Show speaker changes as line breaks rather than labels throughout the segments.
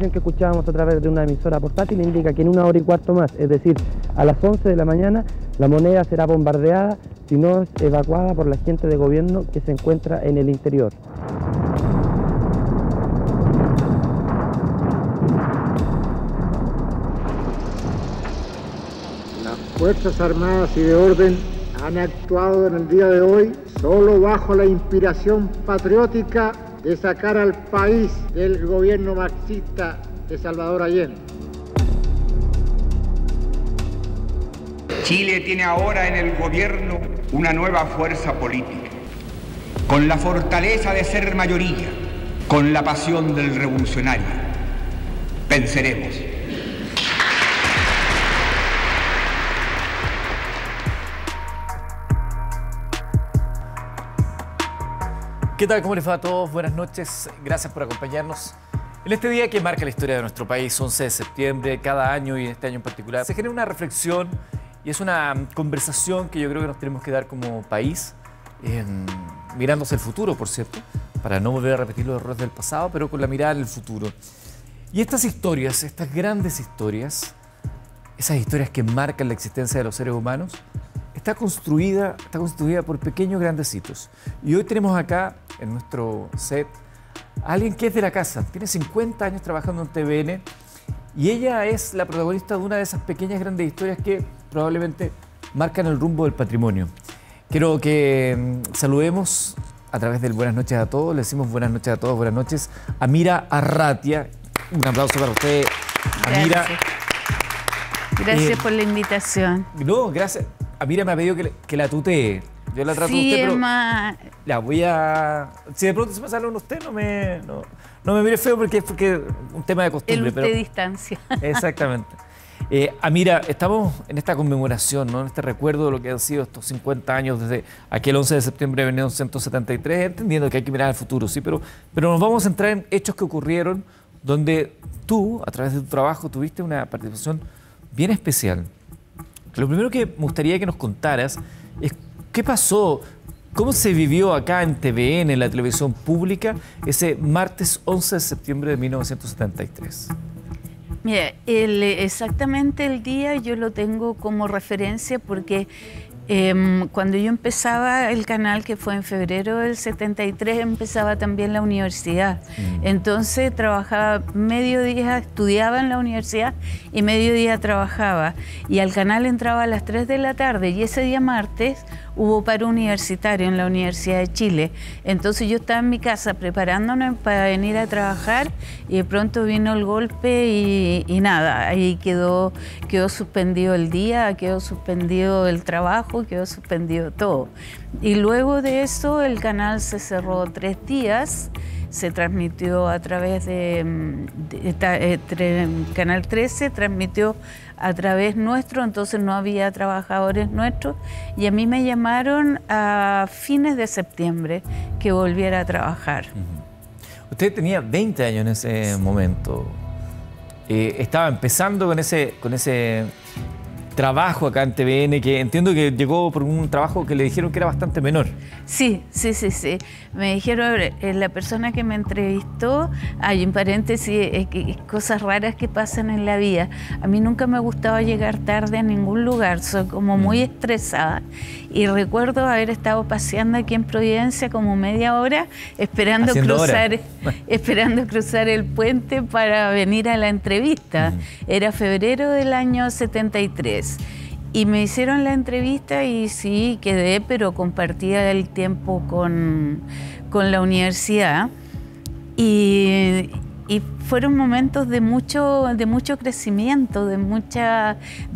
información que escuchábamos a través de una emisora portátil indica que en 1 hora y cuarto más, es decir, a las 11 de la mañana, la moneda será bombardeada, si no es evacuada por la gente de gobierno que se encuentra en el interior.
Las Fuerzas Armadas y de Orden han actuado en el día de hoy solo bajo la inspiración patriótica de sacar al país del gobierno marxista de Salvador Allende.
Chile tiene ahora en el gobierno una nueva fuerza política, con la fortaleza de ser mayoría, con la pasión del revolucionario. Venceremos.
¿Qué tal? ¿Cómo les va a todos? Buenas noches. Gracias por acompañarnos. En este día que marca la historia de nuestro país, 11 de septiembre, cada año y este año en particular, se genera una reflexión y es una conversación que yo creo que nos tenemos que dar como país, mirando hacia el futuro, por cierto, para no volver a repetir los errores del pasado, pero con la mirada al futuro. Y estas historias, estas grandes historias, esas historias que marcan la existencia de los seres humanos, está constituida por pequeños grandes hitos. Y hoy tenemos acá, en nuestro set, a alguien que es de la casa. Tiene 50 años trabajando en TVN y ella es la protagonista de una de esas pequeñas grandes historias que probablemente marcan el rumbo del patrimonio. Quiero que saludemos a través del buenas noches a todos. Le decimos buenas noches a todos, buenas noches. Amira Arratia. Un aplauso para usted, Amira.
Gracias por la invitación.
No, gracias. Amira me ha pedido que la tutee. Yo la trato a usted, pero la voy a... Si de pronto se me sale un usted, no me mire feo porque es un tema de costumbre.
El usted distancia.
Exactamente. Amira, estamos en esta conmemoración, ¿no? En este recuerdo de lo que han sido estos 50 años desde aquel 11 de septiembre de 1973, entendiendo que hay que mirar al futuro, sí, pero nos vamos a centrar en hechos que ocurrieron donde tú, a través de tu trabajo, tuviste una participación bien especial. Lo primero que me gustaría que nos contaras es qué pasó, cómo se vivió acá en TVN, en la televisión pública, ese martes 11 de septiembre de 1973.
Mira, exactamente el día yo lo tengo como referencia porque cuando yo empezaba el canal, que fue en febrero del 73, empezaba también la universidad. Entonces trabajaba mediodía, estudiaba en la universidad y mediodía trabajaba. Y al canal entraba a las 3 de la tarde y ese día martes hubo paro universitario en la Universidad de Chile. Entonces yo estaba en mi casa preparándome para venir a trabajar y de pronto vino el golpe y nada, ahí quedó suspendido el día, quedó suspendido el trabajo, quedó suspendido todo. Y luego de eso el canal se cerró 3 días, se transmitió a través de Canal 13, transmitió a través nuestro, entonces no había trabajadores nuestros y a mí me llamaron a fines de septiembre que volviera a trabajar.
Usted tenía 20 años en ese momento. Estaba empezando con ese trabajo acá en TVN, que entiendo que llegó por un trabajo que le dijeron que era bastante menor.
Sí. Me dijeron, la persona que me entrevistó, hay un paréntesis, cosas raras que pasan en la vida. A mí nunca me gustaba llegar tarde a ningún lugar, soy como muy estresada. Y recuerdo haber estado paseando aquí en Providencia como media hora, esperando cruzar el puente para venir a la entrevista. Era febrero del año 73. Y me hicieron la entrevista y sí, quedé, pero compartía el tiempo con la universidad. Y fueron momentos de mucho crecimiento, de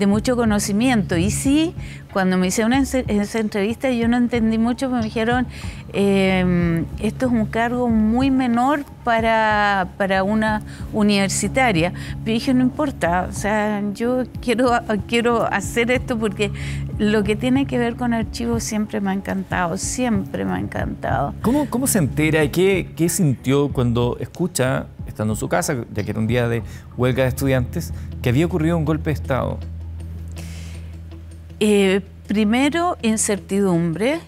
mucho conocimiento. Y sí, cuando me hicieron esa entrevista yo no entendí mucho, me dijeron, esto es un cargo muy menor para una universitaria. Pero dije, no importa, o sea, yo quiero hacer esto porque lo que tiene que ver con archivos siempre me ha encantado, siempre me ha encantado.
¿Cómo se entera y qué sintió cuando escucha, estando en su casa, ya que era un día de huelga de estudiantes, que había ocurrido un golpe de Estado?
Primero, incertidumbre,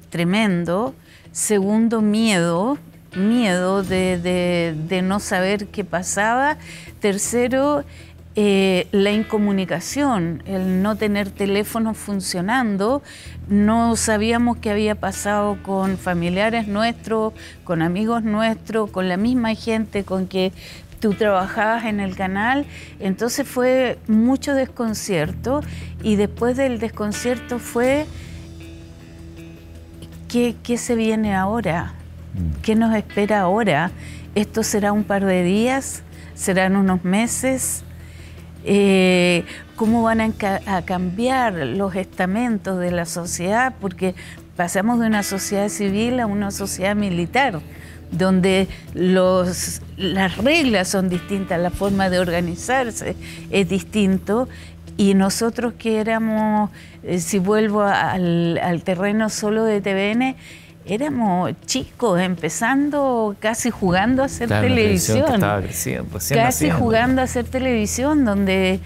tremendo. Segundo, miedo, miedo de no saber qué pasaba. Tercero, la incomunicación, el no tener teléfonos funcionando. No sabíamos qué había pasado con familiares nuestros, con amigos nuestros, con la misma gente con que tú trabajabas en el canal. Entonces fue mucho desconcierto, y después del desconcierto fue ¿qué se viene ahora? ¿Qué nos espera ahora? ¿Esto será un par de días? ¿Serán unos meses? ¿Cómo van a cambiar los estamentos de la sociedad? Porque pasamos de una sociedad civil a una sociedad militar, donde las reglas son distintas, la forma de organizarse es distinto, y nosotros que éramos, si vuelvo al terreno solo de TVN, éramos chicos, empezando, casi jugando a hacer televisión.
Que estaba creciendo, recién
casi
naciendo.
Jugando a hacer televisión, donde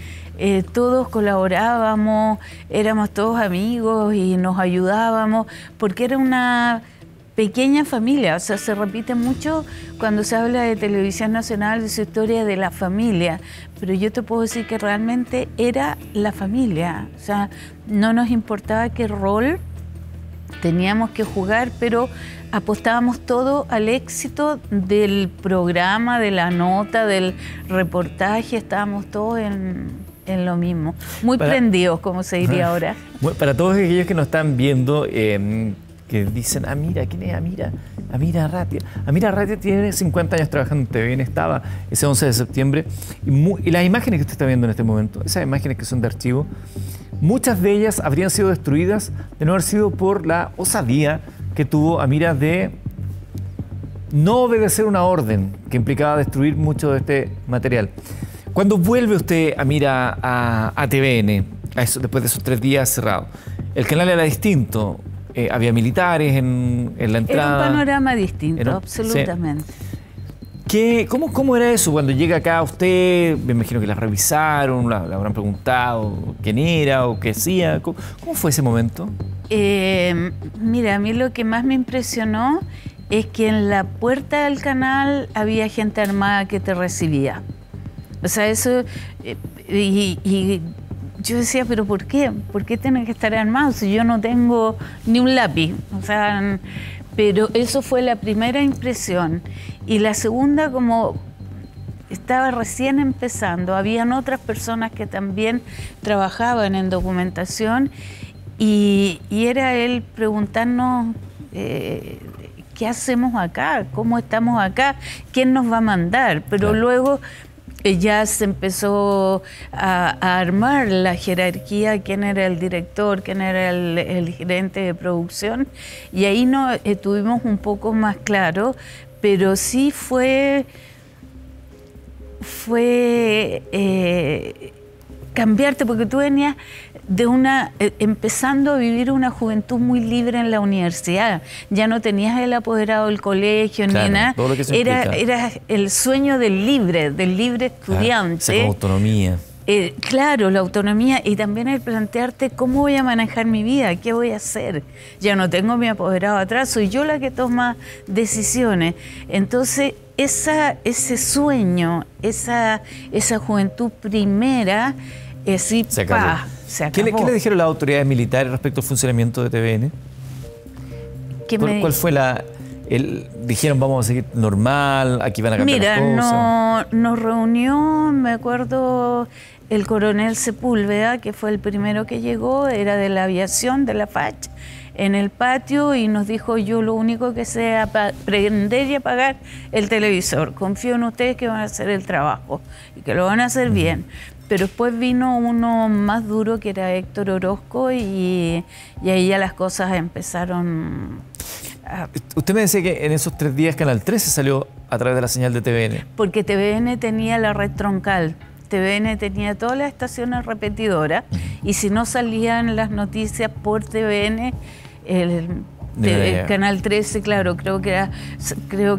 todos colaborábamos, éramos todos amigos y nos ayudábamos, porque era una pequeña familia. O sea, se repite mucho cuando se habla de Televisión Nacional, de su historia de la familia, pero yo te puedo decir que realmente era la familia. O sea, no nos importaba qué rol teníamos que jugar, pero apostábamos todo al éxito del programa, de la nota, del reportaje. Estábamos todos en lo mismo. Muy prendidos, como se diría ahora.
Para todos aquellos que nos están viendo, que dicen, mira, ¿quién es Amira? Amira Arratia. Amira Arratia tiene 50 años trabajando en TVN, estaba ese 11 de septiembre. Y las imágenes que usted está viendo en este momento, esas imágenes que son de archivo, muchas de ellas habrían sido destruidas de no haber sido por la osadía que tuvo Amira de no obedecer una orden que implicaba destruir mucho de este material. Cuando vuelve usted, Amira, a TVN, después de esos 3 días cerrados, el canal era distinto. Había militares en la entrada.
Era un panorama distinto, absolutamente.
Sí. ¿Cómo era eso cuando llega acá usted? Me imagino que la revisaron, la habrán preguntado quién era o qué hacía. ¿Cómo fue ese momento?
Mira, a mí lo que más me impresionó es que en la puerta del canal había gente armada que te recibía. O sea, eso... y yo decía, ¿pero por qué? ¿Por qué tienen que estar armados si yo no tengo ni un lápiz? O sea, pero eso fue la primera impresión. Y la segunda, como estaba recién empezando, habían otras personas que también trabajaban en documentación, y era él preguntarnos ¿qué hacemos acá? ¿Cómo estamos acá? ¿Quién nos va a mandar? Pero claro, luego ya se empezó a armar la jerarquía, quién era el director, quién era el gerente de producción, y ahí tuvimos un poco más claro, pero sí fue cambiarte, porque tú venías de empezando a vivir una juventud muy libre en la universidad. Ya no tenías el apoderado del colegio, claro, ni nada. Era el sueño del libre estudiante.
Claro, esa autonomía.
Claro, la autonomía, y también el plantearte cómo voy a manejar mi vida, qué voy a hacer. Ya no tengo mi apoderado atrás, soy yo la que toma decisiones. Entonces, ese sueño, esa juventud primera, sí, se acabó. Se acabó.
¿Qué le dijeron las autoridades militares respecto al funcionamiento de TVN? ¿Cuál fue dijeron vamos a seguir normal, aquí van a cambiar las cosas?
Nos reunió, me acuerdo, el coronel Sepúlveda, que fue el primero que llegó, era de la aviación, de la FACH, en el patio, y nos dijo: yo lo único que sé es prender y apagar el televisor. Confío en ustedes que van a hacer el trabajo y que lo van a hacer bien. Pero después vino uno más duro, que era Héctor Orozco, y ahí ya las cosas empezaron a...
Usted me decía que en esos 3 días Canal 13 salió a través de la señal de TVN.
Porque TVN tenía la red troncal. TVN tenía todas las estaciones repetidoras, y si no salían las noticias por TVN, el Canal 13, claro, creo que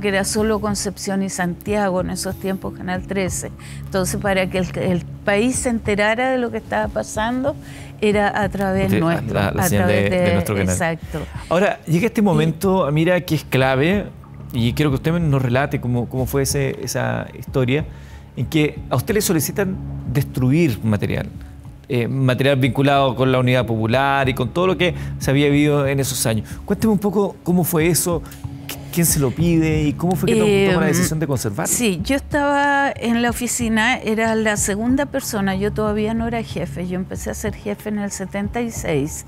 era solo Concepción y Santiago en esos tiempos, Canal 13. Entonces, para que el país se enterara de lo que estaba pasando, era a través nuestro.
La señal de nuestro canal.
Exacto.
Ahora, llega este momento, mira, que es clave, y quiero que usted nos relate cómo fue esa historia, en que a usted le solicitan destruir material vinculado con la Unidad Popular y con todo lo que se había vivido en esos años. Cuénteme un poco cómo fue eso, quién se lo pide y cómo fue que tomó la decisión de conservarlo.
Sí, yo estaba en la oficina, era la segunda persona, yo todavía no era jefe, yo empecé a ser jefe en el 76.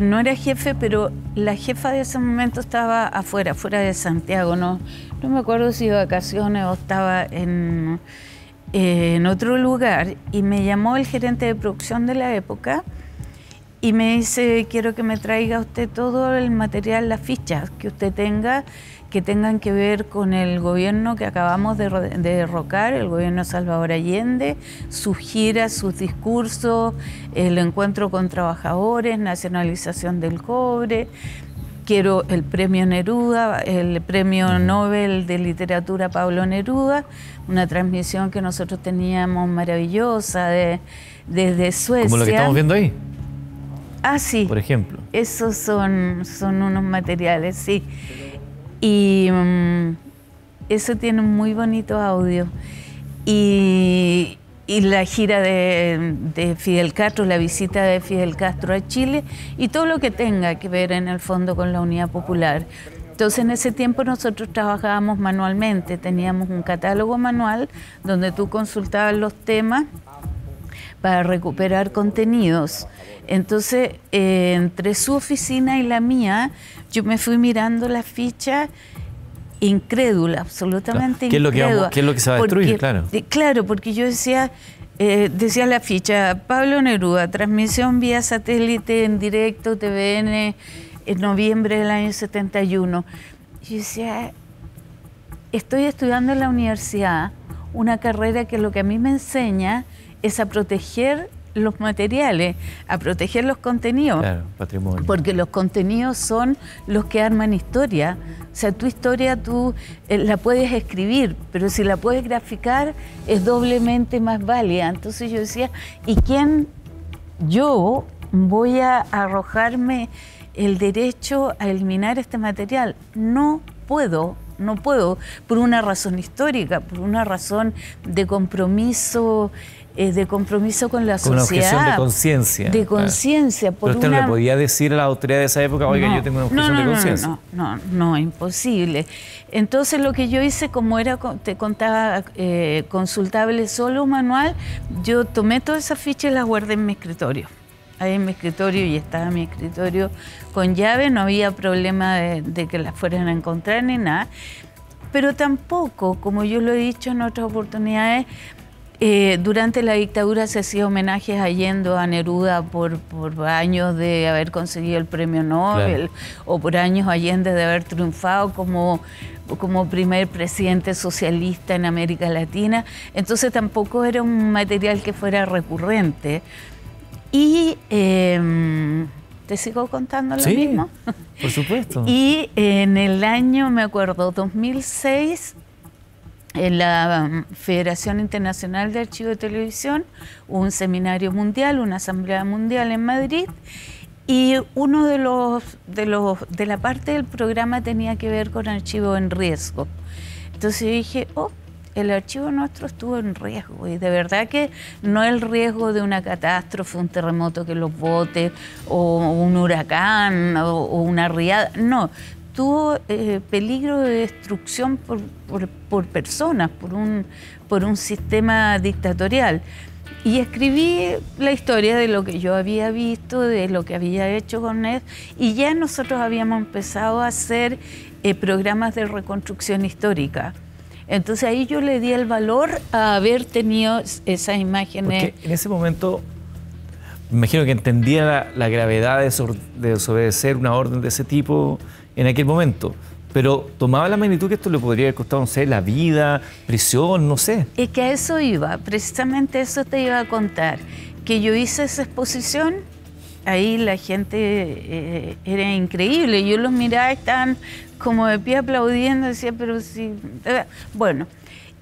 No era jefe, pero la jefa de ese momento estaba fuera de Santiago, no me acuerdo si de vacaciones o estaba en otro lugar, y me llamó el gerente de producción de la época y me dice: quiero que me traiga usted todo el material, las fichas que usted tenga, que tengan que ver con el gobierno que acabamos de derrocar, el gobierno de Salvador Allende, sus giras, sus discursos, el encuentro con trabajadores, nacionalización del cobre. Quiero el premio Neruda, el premio Nobel de Literatura Pablo Neruda, una transmisión que nosotros teníamos maravillosa desde Suecia.
Como lo que estamos viendo ahí.
Ah, sí.
Por ejemplo.
Esos son unos materiales, sí. Y eso tiene un muy bonito audio. Y la gira de Fidel Castro, la visita de Fidel Castro a Chile y todo lo que tenga que ver en el fondo con la Unidad Popular. Entonces en ese tiempo nosotros trabajábamos manualmente, teníamos un catálogo manual donde tú consultabas los temas para recuperar contenidos. Entonces entre su oficina y la mía yo me fui mirando las fichas incrédula, absolutamente incrédula.
¿Qué es lo que se va a destruir?
Claro, porque yo decía la ficha: Pablo Neruda, transmisión vía satélite en directo, TVN, en noviembre del año 71. Yo decía, estoy estudiando en la universidad una carrera que lo que a mí me enseña es a proteger los materiales, a proteger los contenidos.
Claro, patrimonio.
Porque los contenidos son los que arman historia. O sea, tu historia tú la puedes escribir, pero si la puedes graficar es doblemente más válida. Entonces yo decía, ¿y quién yo voy a arrojarme el derecho a eliminar este material? No puedo, por una razón histórica, por una razón de compromiso con la sociedad. Con una objeción
de conciencia.
De conciencia.
Pero usted no le podía decir a la autoridad de esa época: oiga, yo tengo una objeción de conciencia.
No, imposible. Entonces lo que yo hice, como era, te contaba, consultable solo manual, yo tomé todas esas fichas y las guardé en mi escritorio. Ahí en mi escritorio, y estaba mi escritorio con llave, no había problema de que las fueran a encontrar ni nada. Pero tampoco, como yo lo he dicho en otras oportunidades, durante la dictadura se hacía homenajes a Allende, a Neruda, por años de haber conseguido el premio Nobel, o por años Allende de haber triunfado como primer presidente socialista en América Latina. Entonces tampoco era un material que fuera recurrente. Y ¿te sigo contando lo mismo?
Por supuesto.
Y en el año, me acuerdo, 2006, en la Federación Internacional de Archivo de Televisión, hubo un seminario mundial, una asamblea mundial en Madrid, y uno de la parte del programa tenía que ver con archivo en riesgo. Entonces yo dije, el archivo nuestro estuvo en riesgo, y de verdad que no el riesgo de una catástrofe, un terremoto que los bote, o un huracán, o una riada, no. Tuvo peligro de destrucción por personas, por un sistema dictatorial. Y escribí la historia de lo que yo había visto, de lo que había hecho con él, y ya nosotros habíamos empezado a hacer programas de reconstrucción histórica. Entonces ahí yo le di el valor a haber tenido esas imágenes.
Porque en ese momento, me imagino que entendía la gravedad de desobedecer una orden de ese tipo en aquel momento, pero tomaba la magnitud que esto le podría haber costado, no sé, la vida, prisión, no sé.
Es que a eso iba, precisamente eso te iba a contar, que yo hice esa exposición, ahí la gente era increíble, yo los miraba, estaban como de pie aplaudiendo, decía, pero sí, bueno.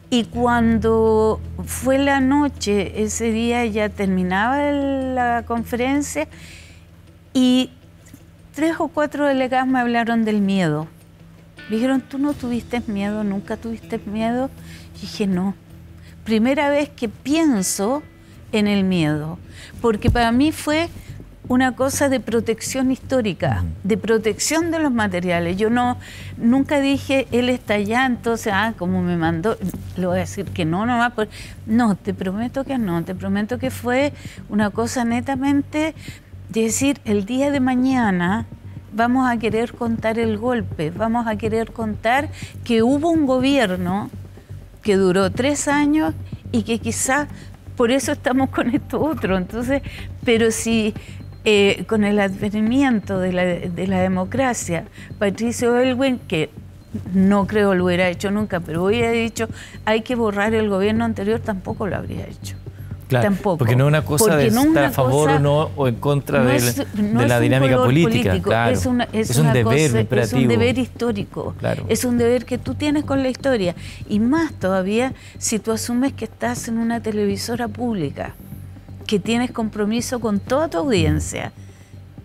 Y cuando fue la noche, ese día ya terminaba la conferencia, y 3 o 4 delegados me hablaron del miedo. Me dijeron, ¿tú no tuviste miedo? ¿Nunca tuviste miedo? Y dije, no. Primera vez que pienso en el miedo, porque para mí fue una cosa de protección histórica, de protección de los materiales. Yo nunca dije, él está allá, entonces, como me mandó, le voy a decir que no, no, te prometo que no, te prometo que fue una cosa netamente de decir, el día de mañana vamos a querer contar el golpe, vamos a querer contar que hubo un gobierno que duró 3 años y que quizás por eso estamos con esto otro. Entonces, pero si con el advenimiento de la democracia, Patricio Aylwin, que no creo lo hubiera hecho nunca, pero hubiera dicho hay que borrar el gobierno anterior, tampoco lo habría hecho.
Claro,
tampoco.
Porque no es una cosa de estar a favor o no, o en contra de la dinámica política. Claro.
Es un
deber imperativo.
Es un deber histórico.
Claro.
Es un deber que tú tienes con la historia. Y más todavía si tú asumes que estás en una televisora pública, que tienes compromiso con toda tu audiencia.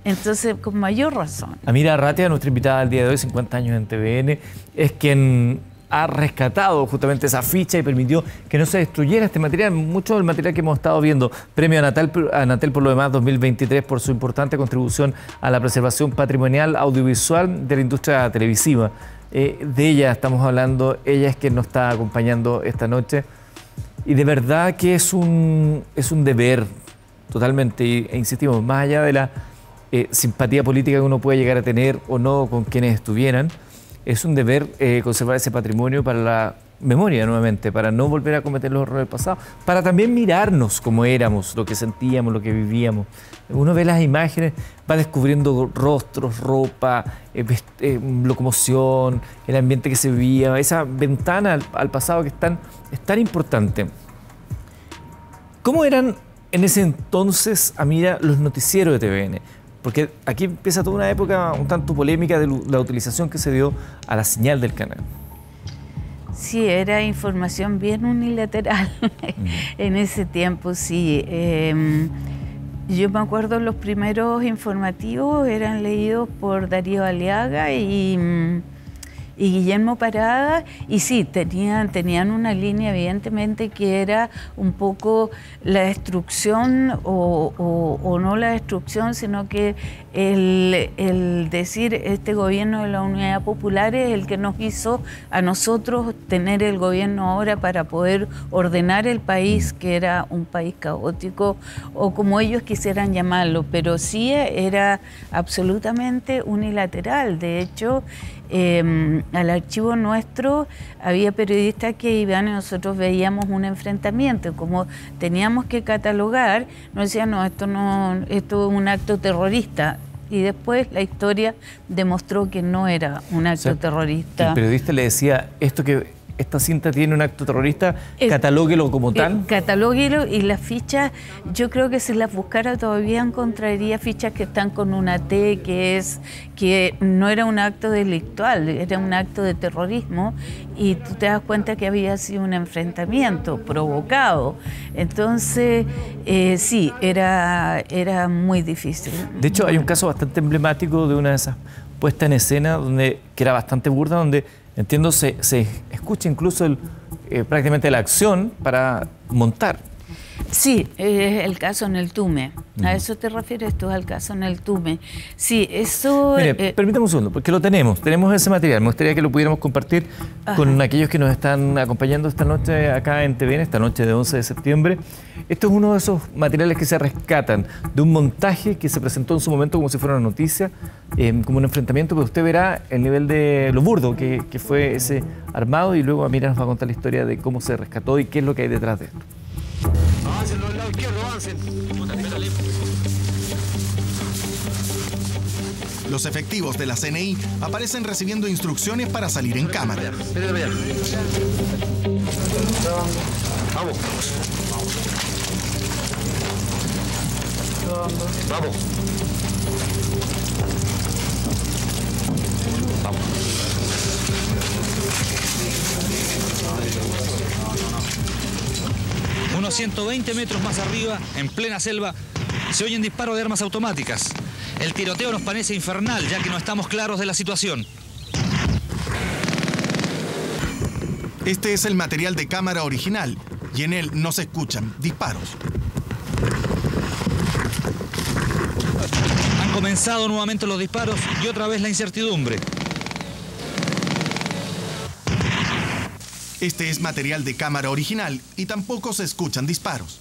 Entonces, con mayor razón.
Amira Arratia, nuestra invitada del día de hoy, 50 años en TVN, es quien ha rescatado justamente esa ficha y permitió que no se destruyera este material, mucho del material que hemos estado viendo. Premio Anatel por lo demás 2023 por su importante contribución a la preservación patrimonial audiovisual de la industria televisiva. De ella estamos hablando, ella es quien nos está acompañando esta noche y de verdad que es un deber totalmente, e insistimos, más allá de la simpatía política que uno puede llegar a tener o no con quienes estuvieran, es un deber conservar ese patrimonio para la memoria nuevamente, para no volver a cometer los errores del pasado, para también mirarnos como éramos, lo que sentíamos, lo que vivíamos. Uno ve las imágenes, va descubriendo rostros, ropa, locomoción, el ambiente que se vivía, esa ventana al pasado que es tan importante. ¿Cómo eran en ese entonces, Amira, los noticieros de TVN? Porque aquí empieza toda una época un tanto polémica de la utilización que se dio a la señal del canal.
Sí, era información bien unilateral en ese tiempo, sí. Yo me acuerdo los primeros informativos eran leídos por Darío Aliaga y Guillermo Parada, y sí, tenían una línea evidentemente que era un poco la destrucción o no la destrucción, sino que el decir este gobierno de la Unidad Popular es el que nos hizo a nosotros tener el gobierno ahora para poder ordenar el país, que era un país caótico o como ellos quisieran llamarlo, pero sí era absolutamente unilateral. De hecho, al archivo nuestro había periodistas que iban y nosotros veíamos un enfrentamiento, como teníamos que catalogar, nos decían, no, esto es un acto terrorista. Y después la historia demostró que no era un acto terrorista.
El periodista le decía, esta cinta tiene un acto terrorista, catalóguelo como tal.
Catalóguelo, y las fichas, yo creo que si las buscara todavía encontraría fichas que están con una T, que no era un acto delictual, era un acto de terrorismo, y tú te das cuenta que había sido un enfrentamiento provocado. Entonces, sí, era muy difícil.
De hecho, hay un caso bastante emblemático de una de esas puestas en escena, que era bastante burda, donde entiendo se escucha incluso prácticamente la acción para montar.
Sí, es el caso en el Tume. ¿A eso te refieres tú, al caso en el Tume? Sí, eso...
Mire, permítame un segundo, porque tenemos ese material. Me gustaría que lo pudiéramos compartir con aquellos que nos están acompañando esta noche acá en TVN, esta noche de 11 de septiembre. Esto es uno de esos materiales que se rescatan de un montaje que se presentó en su momento como si fuera una noticia, como un enfrentamiento, pero usted verá el nivel de lo burdo que fue ese armado, y luego Amira nos va a contar la historia de cómo se rescató y qué es lo que hay detrás de esto.
Avancen del lado izquierdo, avancen.
Los efectivos de la CNI aparecen recibiendo instrucciones para salir en cámara.
Vamos. Vamos. Vamos.
Unos 120 metros más arriba, en plena selva, se oyen disparos de armas automáticas. El tiroteo nos parece infernal, ya que no estamos claros de la situación.
Este es el material de cámara original y en él no se escuchan disparos.
Han comenzado nuevamente los disparos y otra vez la incertidumbre.
Este es material de cámara original y tampoco se escuchan disparos.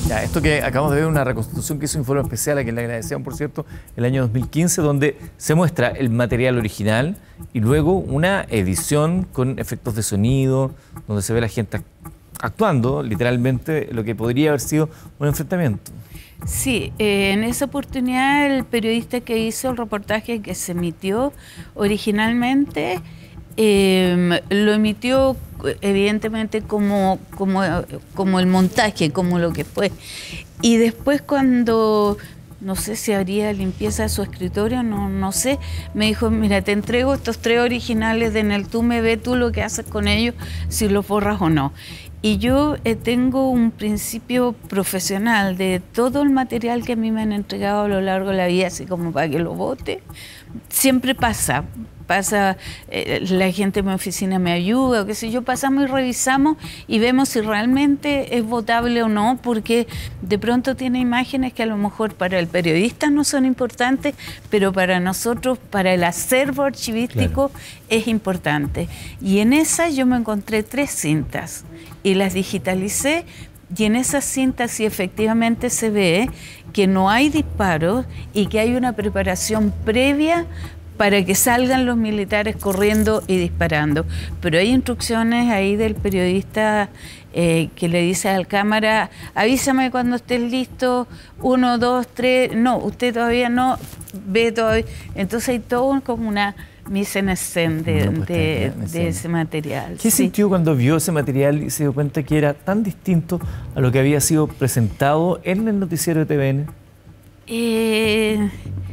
Ya, esto que acabamos de ver, una reconstitución que hizo Informe Especial, a quien le agradecíamos, por cierto, el año 2015, donde se muestra el material original y luego una edición con efectos de sonido, donde se ve a la gente actuando, literalmente, lo que podría haber sido un enfrentamiento.
Sí, en esa oportunidad el periodista que hizo el reportaje que se emitió originalmente, lo emitió evidentemente como el montaje, como lo que fue. Y después cuando, no sé si habría limpieza de su escritorio, no sé, me dijo, mira, te entrego estos 3 originales de Eneltume, ve tú lo que haces con ellos, si los borras o no. Y yo tengo un principio profesional de todo el material que a mí me han entregado a lo largo de la vida, así como para que lo bote. Siempre pasa, la gente en mi oficina me ayuda, o qué sé yo, pasamos y revisamos y vemos si realmente es votable o no, porque de pronto tiene imágenes que a lo mejor para el periodista no son importantes, pero para nosotros, para el acervo archivístico, claro, es importante. Y en esa yo me encontré 3 cintas y las digitalicé, y en esas cintas sí efectivamente se ve que no hay disparos y que hay una preparación previa para que salgan los militares corriendo y disparando. Pero hay instrucciones ahí del periodista que le dice al cámara, avísame cuando estés listo, 1, 2, 3, no, usted todavía no, ve todavía. Entonces hay todo como una mise en escène de ese material.
¿Qué sintió cuando vio ese material y se dio cuenta que era tan distinto a lo que había sido presentado en el noticiero de TVN?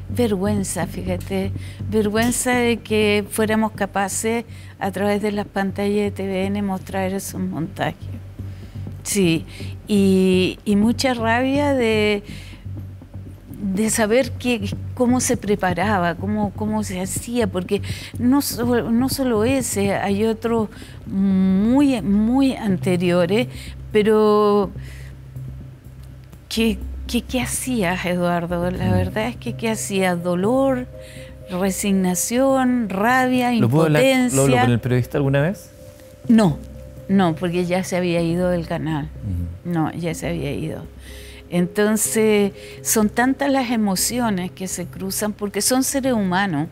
Vergüenza, fíjate, vergüenza de que fuéramos capaces a través de las pantallas de TVN mostrar esos montajes. Sí, y mucha rabia de saber cómo se preparaba, cómo se hacía, porque no solo ese, hay otros muy anteriores, pero ¿Qué hacías, Eduardo? La verdad es que ¿qué hacías? Dolor, resignación, rabia, impotencia.
¿Lo habló con el periodista alguna vez?
No, porque ya se había ido del canal. No, ya se había ido. Entonces, son tantas las emociones que se cruzan, porque son seres humanos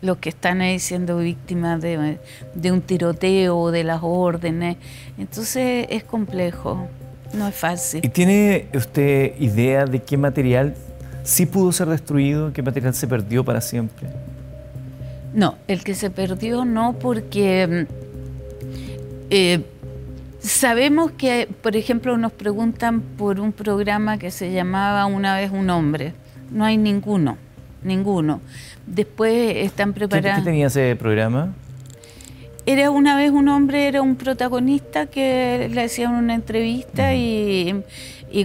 los que están ahí siendo víctimas de un tiroteo o de las órdenes. Entonces, es complejo. No es fácil.
¿Y tiene usted idea de qué material sí pudo ser destruido, qué material se perdió para siempre?
No, el que se perdió no, porque sabemos que, por ejemplo, nos preguntan por un programa que se llamaba Una vez un hombre. No hay ninguno. Después están preparando...
¿Qué tenía ese programa?
Era Una vez un hombre, era un protagonista que le hacían una entrevista y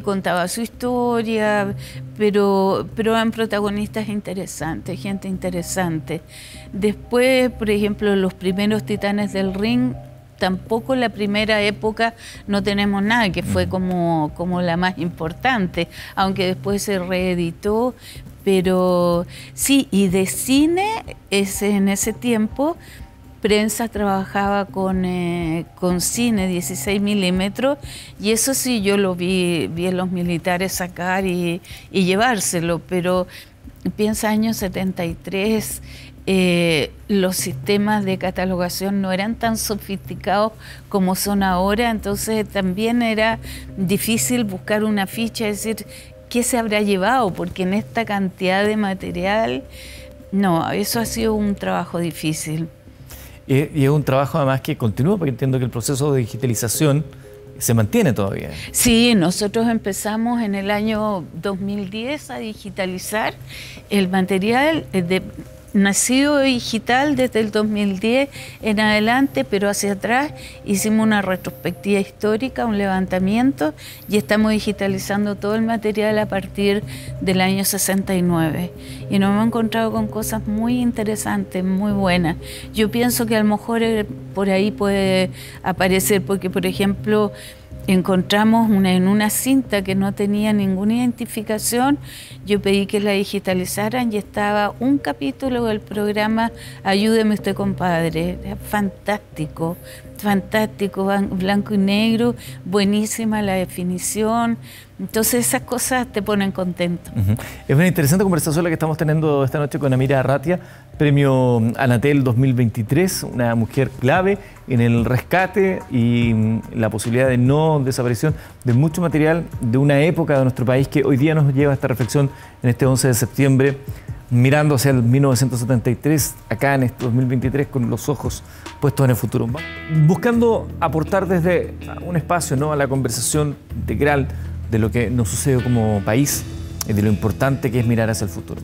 contaba su historia, pero eran protagonistas interesantes, gente interesante. Después, por ejemplo, los primeros Titanes del Ring, tampoco la primera época no tenemos nada, que fue como la más importante, aunque después se reeditó, pero sí, y de cine, en ese tiempo... Prensa trabajaba con cine 16 milímetros y eso sí yo lo vi a los militares sacar y llevárselo, pero piensa años 73, los sistemas de catalogación no eran tan sofisticados como son ahora, entonces también era difícil buscar una ficha, es decir, ¿qué se habrá llevado? Porque en esta cantidad de material, no, eso ha sido un trabajo difícil.
Y es un trabajo además que continúa, porque entiendo que el proceso de digitalización se mantiene todavía.
Sí, nosotros empezamos en el año 2010 a digitalizar el material nacido digital desde el 2010 en adelante, pero hacia atrás hicimos una retrospectiva histórica, un levantamiento, y estamos digitalizando todo el material a partir del año 69. Y nos hemos encontrado con cosas muy interesantes, muy buenas. Yo pienso que a lo mejor por ahí puede aparecer, porque por ejemplo, encontramos en una cinta que no tenía ninguna identificación, yo pedí que la digitalizaran y estaba un capítulo del programa Ayúdeme usted, compadre. Era fantástico, fantástico, blanco y negro, buenísima la definición. Entonces esas cosas te ponen contento.
Es una interesante conversación la que estamos teniendo esta noche con Amira Arratia, premio Anatel 2023, una mujer clave en el rescate y la posibilidad de no desaparición de mucho material de una época de nuestro país que hoy día nos lleva a esta reflexión en este 11 de septiembre, mirando hacia el 1973, acá en este 2023, con los ojos puestos en el futuro. Buscando aportar desde un espacio, ¿no?, a la conversación integral de lo que nos sucede como país y de lo importante que es mirar hacia el futuro.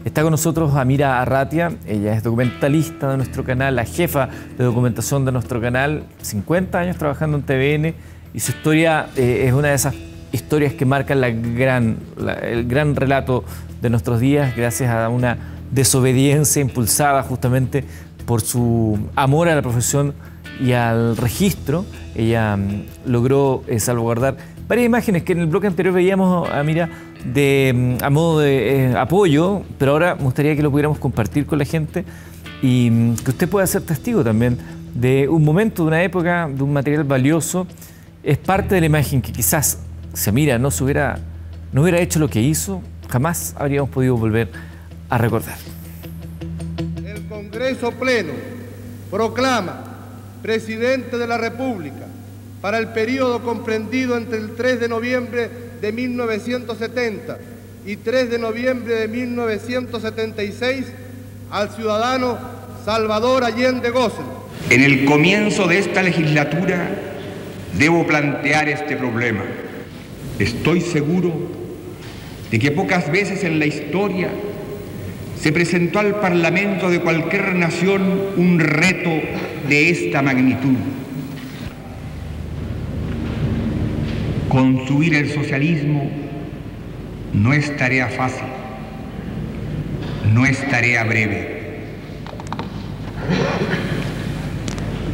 Está con nosotros Amira Arratia, ella es documentalista de nuestro canal, la jefa de documentación de nuestro canal, 50 años trabajando en TVN, y su historia es una de esas historias que marcan el gran relato de nuestros días, gracias a una desobediencia impulsada justamente por su amor a la profesión y al registro. Ella logró salvaguardar varias imágenes que en el bloque anterior veíamos, Amira, a modo de apoyo, pero ahora me gustaría que lo pudiéramos compartir con la gente y que usted pueda ser testigo también de un momento, de una época, de un material valioso. Es parte de la imagen que quizás si Amira no hubiera hecho lo que hizo, jamás habríamos podido volver a recordar.
El Congreso Pleno proclama Presidente de la República para el periodo comprendido entre el 3 de noviembre de 1970 y 3 de noviembre de 1976 al ciudadano Salvador Allende Gossen.
En el comienzo de esta legislatura debo plantear este problema. Estoy seguro de que pocas veces en la historia se presentó al Parlamento de cualquier nación un reto de esta magnitud. Construir el socialismo no es tarea fácil, no es tarea breve.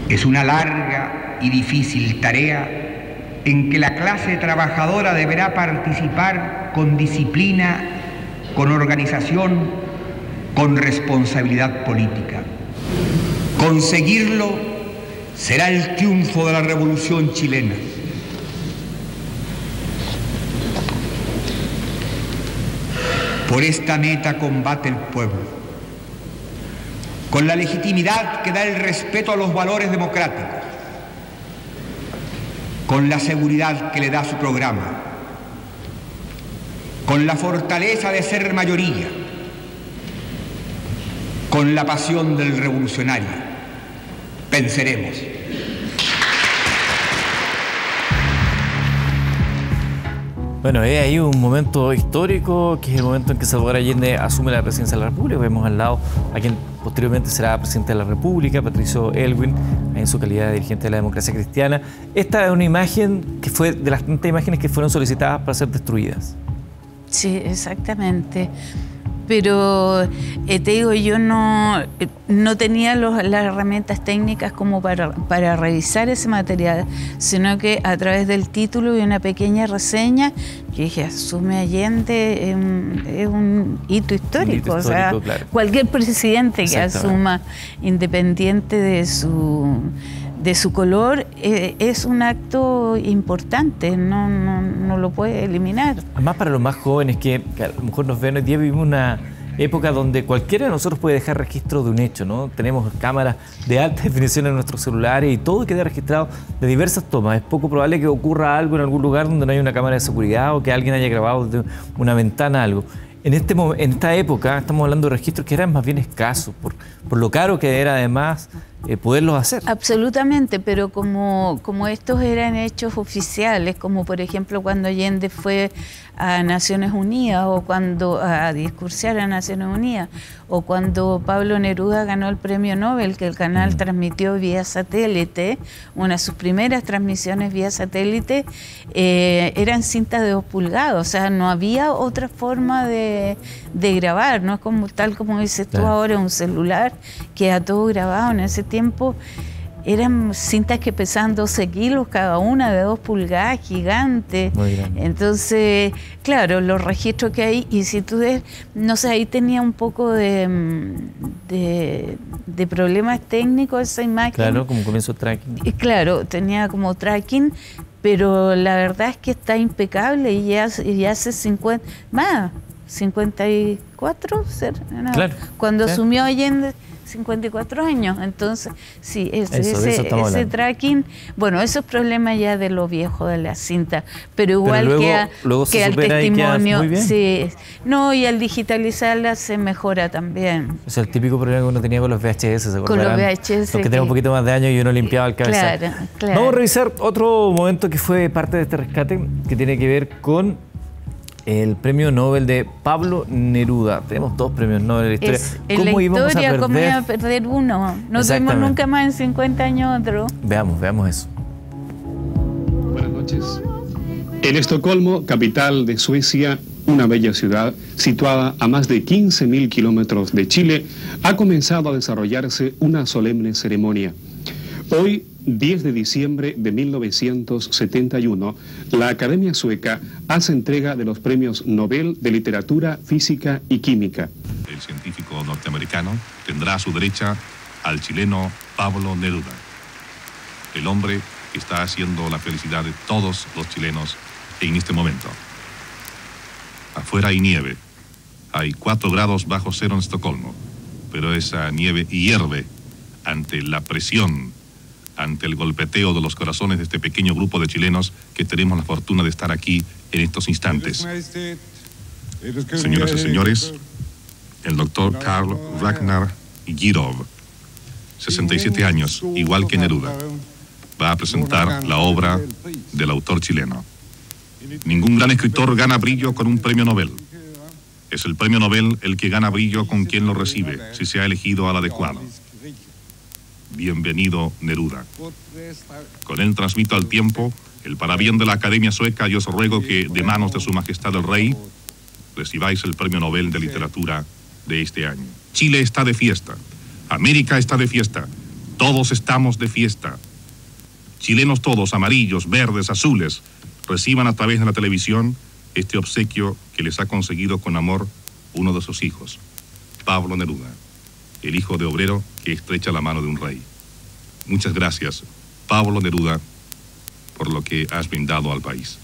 Es una larga y difícil tarea en que la clase trabajadora deberá participar con disciplina, con organización, con responsabilidad política. Conseguirlo será el triunfo de la revolución chilena. Por esta meta combate el pueblo, con la legitimidad que da el respeto a los valores democráticos, con la seguridad que le da su programa, con la fortaleza de ser mayoría, con la pasión del revolucionario, venceremos.
Bueno, es ahí un momento histórico, que es el momento en que Salvador Allende asume la presidencia de la República. Vemos al lado a quien posteriormente será presidente de la República, Patricio Aylwin, en su calidad de dirigente de la democracia cristiana. Esta es una imagen que fue de las tantas imágenes que fueron solicitadas para ser destruidas.
Sí, exactamente. Pero te digo, yo no tenía las herramientas técnicas como para revisar ese material, sino que a través del título y una pequeña reseña, yo dije, asume Allende es un hito histórico. O sea, claro, cualquier presidente que asuma, independiente de su color, es un acto importante, no lo puede eliminar.
Además, para los más jóvenes que a lo mejor nos ven hoy día, vivimos una época donde cualquiera de nosotros puede dejar registro de un hecho, ¿no? Tenemos cámaras de alta definición en nuestros celulares y todo queda registrado de diversas tomas. Es poco probable que ocurra algo en algún lugar donde no haya una cámara de seguridad o que alguien haya grabado desde una ventana algo. En esta época estamos hablando de registros que eran más bien escasos, por lo caro que era además poderlos hacer.
Absolutamente, pero como estos eran hechos oficiales, como por ejemplo cuando Allende fue a Naciones Unidas o cuando a discursiar a Naciones Unidas, o cuando Pablo Neruda ganó el premio Nobel, que el canal transmitió vía satélite, una de sus primeras transmisiones vía satélite, eran cintas de 2 pulgadas, o sea, no había otra forma de grabar, no es como tal como dices tú ahora, un celular, queda todo grabado. En ese tiempo eran cintas que pesaban 12 kilos cada una, de 2 pulgadas, gigantes. Entonces, claro, los registros que hay, y si tú ves, no sé, ahí tenía un poco de problemas técnicos esa imagen.
Claro, como comienzo tracking.
Claro, tenía como tracking, pero la verdad es que está impecable y ya hace 54,
claro,
cuando asumió Allende, 54 años, entonces sí, ese tracking, bueno, esos problemas ya de lo viejo de la cinta, pero igual
luego
que al testimonio, sí, no, y al digitalizarla se mejora también.
O sea, el típico problema que uno tenía con los VHS, ¿se acordarán?
Con los VHS.
Los que tenían un poquito más de años y uno limpiaba el cabezal.
Claro.
Vamos a revisar otro momento que fue parte de este rescate, que tiene que ver con el premio Nobel de Pablo Neruda. Tenemos 2 premios Nobel en la historia.
En la historia, ¿cómo iba a perder uno? No tuvimos nunca más en 50 años otro.
Veamos eso.
Buenas noches. En Estocolmo, capital de Suecia, una bella ciudad situada a más de 15.000 kilómetros de Chile, ha comenzado a desarrollarse una solemne ceremonia. Hoy, 10 de diciembre de 1971, la Academia Sueca hace entrega de los premios Nobel de Literatura, Física y Química.
El científico norteamericano tendrá a su derecha al chileno Pablo Neruda, el hombre que está haciendo la felicidad de todos los chilenos en este momento. Afuera hay nieve, hay 4 grados bajo cero en Estocolmo, pero esa nieve hierve ante la presión, ante el golpeteo de los corazones de este pequeño grupo de chilenos que tenemos la fortuna de estar aquí en estos instantes. Señoras y señores, el doctor Karl Ragnar Girov, 67 años, igual que Neruda, va a presentar la obra del autor chileno. Ningún gran escritor gana brillo con un premio Nobel. Es el premio Nobel el que gana brillo con quien lo recibe, si se ha elegido al adecuado. Bienvenido, Neruda. Con él transmito al tiempo el parabién de la Academia Sueca y os ruego que, de manos de Su Majestad el Rey, recibáis el Premio Nobel de Literatura de este año. Chile está de fiesta, América está de fiesta, todos estamos de fiesta. Chilenos todos, amarillos, verdes, azules, reciban a través de la televisión este obsequio que les ha conseguido con amor uno de sus hijos, Pablo Neruda, el hijo de obrero que estrecha la mano de un rey. Muchas gracias, Pablo Neruda, por lo que has brindado al país.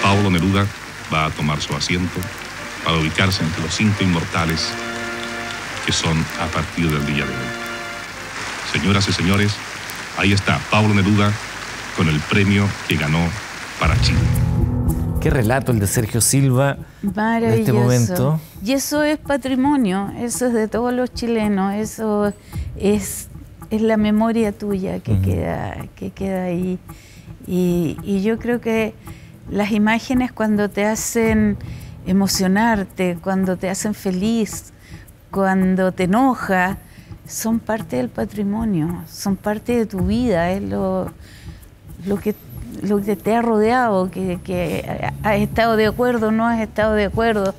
Pablo Neruda va a tomar su asiento para ubicarse entre los 5 inmortales que son a partir del día de hoy. Señoras y señores, ahí está Pablo Neruda con el premio que ganó para Chile.
Qué relato el de Sergio Silva en este momento.
Y eso es patrimonio, eso es de todos los chilenos, eso es la memoria tuya que queda ahí. Y yo creo que las imágenes cuando te hacen emocionarte, cuando te hacen feliz, cuando te enoja, son parte del patrimonio, son parte de tu vida, es lo que te ha rodeado, que has estado de acuerdo, no has estado de acuerdo,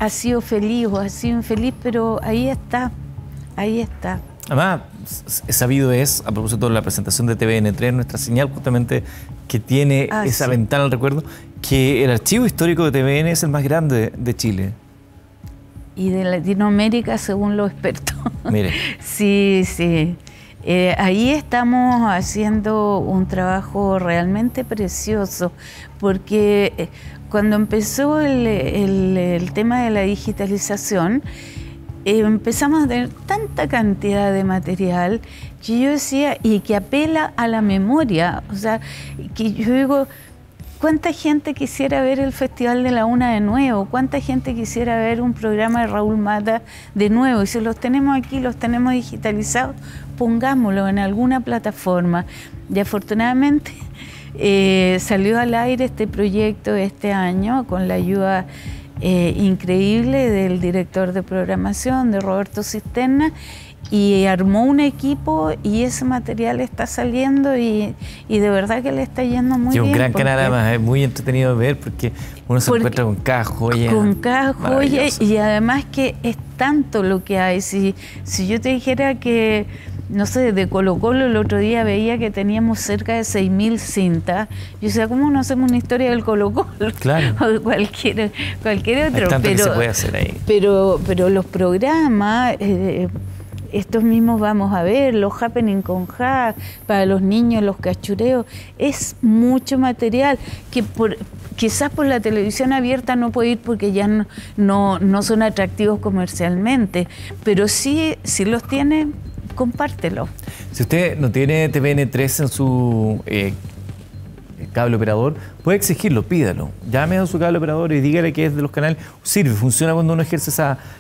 has sido feliz o has sido infeliz, pero ahí está, ahí está.
Además, sabido es, a propósito de la presentación de TVN3, nuestra señal justamente que tiene esa ventana al recuerdo, que el archivo histórico de TVN es el más grande de Chile.
Y de Latinoamérica, según los expertos.
Mire.
Sí. Ahí estamos haciendo un trabajo realmente precioso, porque cuando empezó el tema de la digitalización, empezamos a tener tanta cantidad de material que yo decía, y que apela a la memoria, o sea, que yo digo, ¿Cuánta gente quisiera ver el Festival de la Una de nuevo? ¿Cuánta gente quisiera ver un programa de Raúl Mata de nuevo? Y si los tenemos aquí, los tenemos digitalizados, pongámoslo en alguna plataforma. Y afortunadamente salió al aire este proyecto este año con la ayuda increíble del director de programación, de Roberto Cisterna, y armó un equipo y ese material está saliendo y de verdad que le está yendo muy bien.
Es un gran canal, además, es muy entretenido de ver porque uno se encuentra con cada joya.
Con cada joya, y además que es tanto lo que hay. Si yo te dijera que, no sé, de Colo Colo el otro día veía que teníamos cerca de 6.000 cintas. Yo decía, ¿cómo no hacemos una historia del Colo Colo? Claro. O de cualquier otro.
Hay tanto que se puede hacer ahí.
Pero los programas... estos mismos vamos a ver, los happening con Ja, para los niños, los cachureos, es mucho material que quizás por la televisión abierta no puede ir porque ya no son atractivos comercialmente, pero sí, si los tiene, compártelo.
Si usted no tiene TVN3 en su cable operador, puede exigirlo, pídalo. Llame a su cable operador y dígale que es de los canales. Sirve, funciona cuando uno ejerce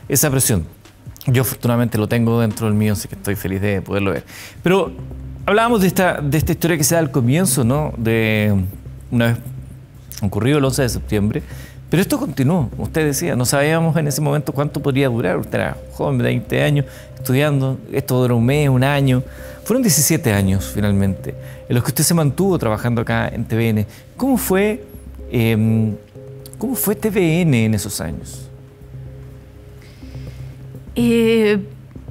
esa presión. Yo afortunadamente lo tengo dentro del mío, así que estoy feliz de poderlo ver. Pero hablábamos de esta historia que se da al comienzo, ¿no? De una vez ocurrido el 11 de septiembre, pero esto continuó. Usted decía, no sabíamos en ese momento cuánto podría durar. Usted era joven, de 20 años, estudiando. Esto duró un mes, un año. Fueron 17 años, finalmente, en los que usted se mantuvo trabajando acá en TVN. ¿Cómo fue TVN en esos años?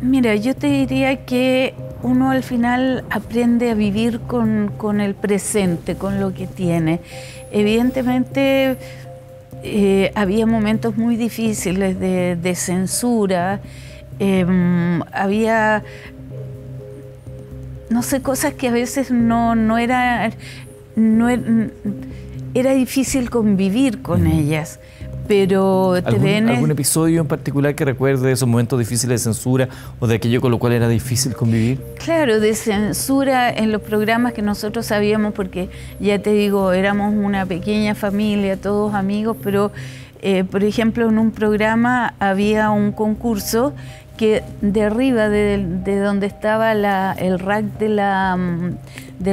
Mira, yo te diría que uno al final aprende a vivir con el presente, con lo que tiene. Evidentemente había momentos muy difíciles de censura, había, no sé, cosas que a veces era difícil convivir con ellas. Pero
¿Algún episodio en particular que recuerde de esos momentos difíciles de censura o de aquello con lo cual era difícil convivir?
Claro, de censura en los programas que nosotros sabíamos, porque ya te digo, éramos una pequeña familia, todos amigos, pero por ejemplo en un programa había un concurso que de arriba de donde estaba el rack de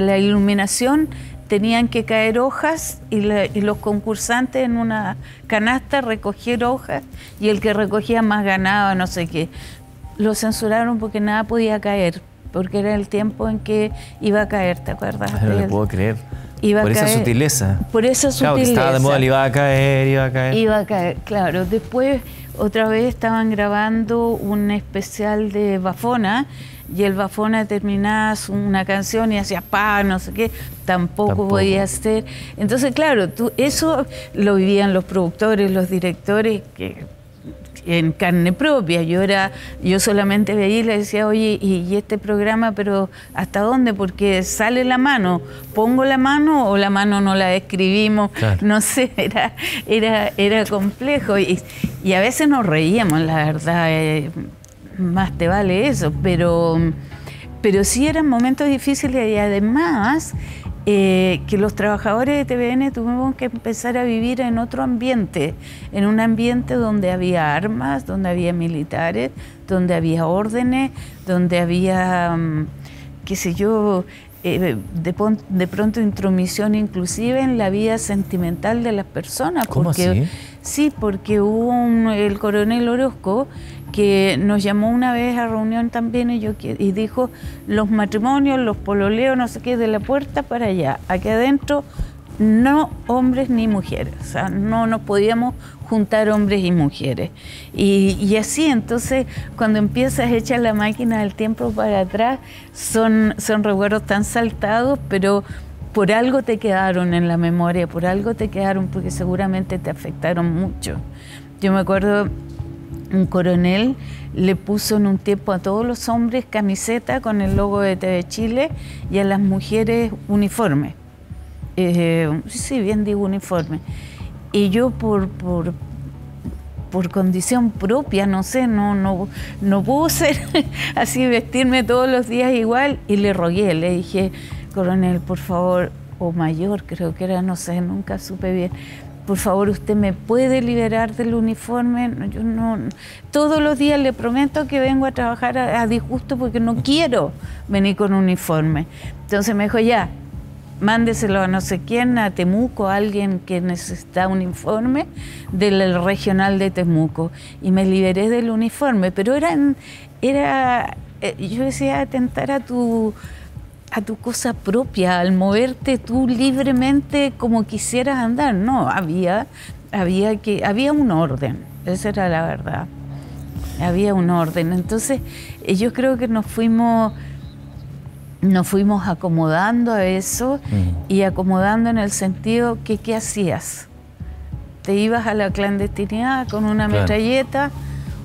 la iluminación tenían que caer hojas y los concursantes en una canasta recogieron hojas y el que recogía más ganaba, no sé qué. Lo censuraron porque nada podía caer, porque era el tiempo en que iba a caer, ¿te acuerdas?
No lo puedo creer.
Por
esa sutileza.
Por esa sutileza.
Claro, que estaba de moda, iba a caer.
Iba a caer, claro. Después, otra vez estaban grabando un especial de Bafona, y el Bafona terminaba una canción y hacía no sé qué, tampoco podía hacer. Entonces, claro, eso lo vivían los productores, los directores, que en carne propia. Yo solamente veía y le decía, oye, ¿y este programa, pero hasta dónde? Porque sale la mano, pongo la mano o la mano no la escribimos, claro. No sé, era complejo y a veces nos reíamos, la verdad. Más te vale eso, pero sí eran momentos difíciles y además que los trabajadores de TVN tuvimos que empezar a vivir en otro ambiente, en un ambiente donde había armas, donde había militares, donde había órdenes, donde había, qué sé yo, de pronto intromisión inclusive en la vida sentimental de las personas.
¿Cómo así?
Sí, porque hubo el coronel Orozco que nos llamó una vez a reunión también y dijo, los matrimonios, los pololeos, no sé qué, de la puerta para allá, aquí adentro no hombres ni mujeres, o sea, no nos podíamos juntar hombres y mujeres. Y así, entonces, cuando empiezas a echar la máquina del tiempo para atrás, son recuerdos tan saltados, pero por algo te quedaron en la memoria, por algo te quedaron, porque seguramente te afectaron mucho. Yo me acuerdo, un coronel le puso en un tiempo a todos los hombres camiseta con el logo de TV Chile y a las mujeres uniforme. Sí, bien digo uniforme. Y yo por condición propia, no sé, no puedo ser así, vestirme todos los días igual, y le rogué, le dije, coronel, por favor, o mayor, creo que era, no sé, nunca supe bien. Por favor, ¿usted me puede liberar del uniforme? No, yo no, todos los días le prometo que vengo a trabajar a disgusto porque no quiero venir con uniforme. Entonces me dijo, ya, mándeselo a no sé quién, a Temuco, a alguien que necesita un uniforme del regional de Temuco. Y me liberé del uniforme, pero yo decía, atentar a tu cosa propia, al moverte tú libremente como quisieras andar. No, había un orden, esa era la verdad. Había un orden. Entonces, yo creo que nos fuimos acomodando a eso y acomodando en el sentido que ¿qué hacías? ¿Te ibas a la clandestinidad con una metralleta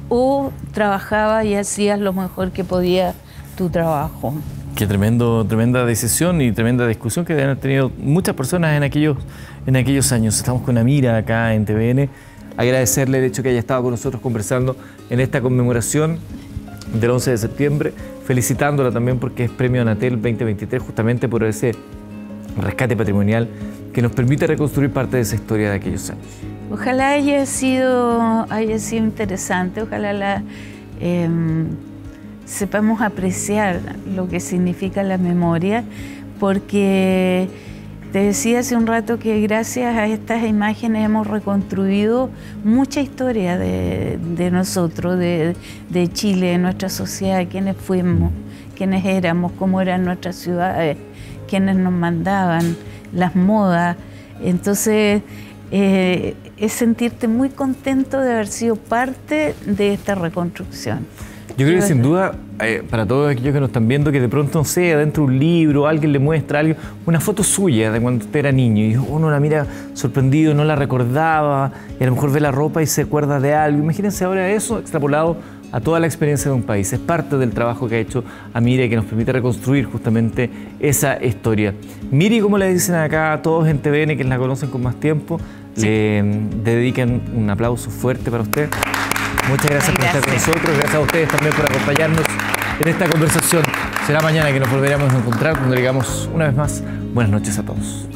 o trabajabas y hacías lo mejor que podías tu trabajo?
Qué tremenda decisión y tremenda discusión que han tenido muchas personas en aquellos años. Estamos con Amira acá en TVN. Agradecerle el hecho que haya estado con nosotros conversando en esta conmemoración del 11 de septiembre, felicitándola también porque es Premio Anatel 2023, justamente por ese rescate patrimonial que nos permite reconstruir parte de esa historia de aquellos años.
Ojalá haya sido interesante, ojalá sepamos apreciar lo que significa la memoria, porque te decía hace un rato que gracias a estas imágenes hemos reconstruido mucha historia de nosotros, de Chile, de nuestra sociedad, quiénes fuimos, quiénes éramos, cómo eran nuestras ciudades, quiénes nos mandaban, las modas. Entonces, es sentirte muy contento de haber sido parte de esta reconstrucción.
Yo creo que sin duda, para todos aquellos que nos están viendo, que de pronto, no sé, adentro de un libro, alguien le muestra algo, una foto suya de cuando usted era niño, y uno la mira sorprendido, no la recordaba, y a lo mejor ve la ropa y se acuerda de algo. Imagínense ahora eso extrapolado a toda la experiencia de un país. Es parte del trabajo que ha hecho Amira y que nos permite reconstruir justamente esa historia. Miri, como le dicen acá a todos en TVN, que la conocen con más tiempo, le dedican un aplauso fuerte para usted. Muchas gracias por estar con nosotros, gracias a ustedes también por acompañarnos en esta conversación. Será mañana que nos volveremos a encontrar cuando digamos una vez más buenas noches a todos.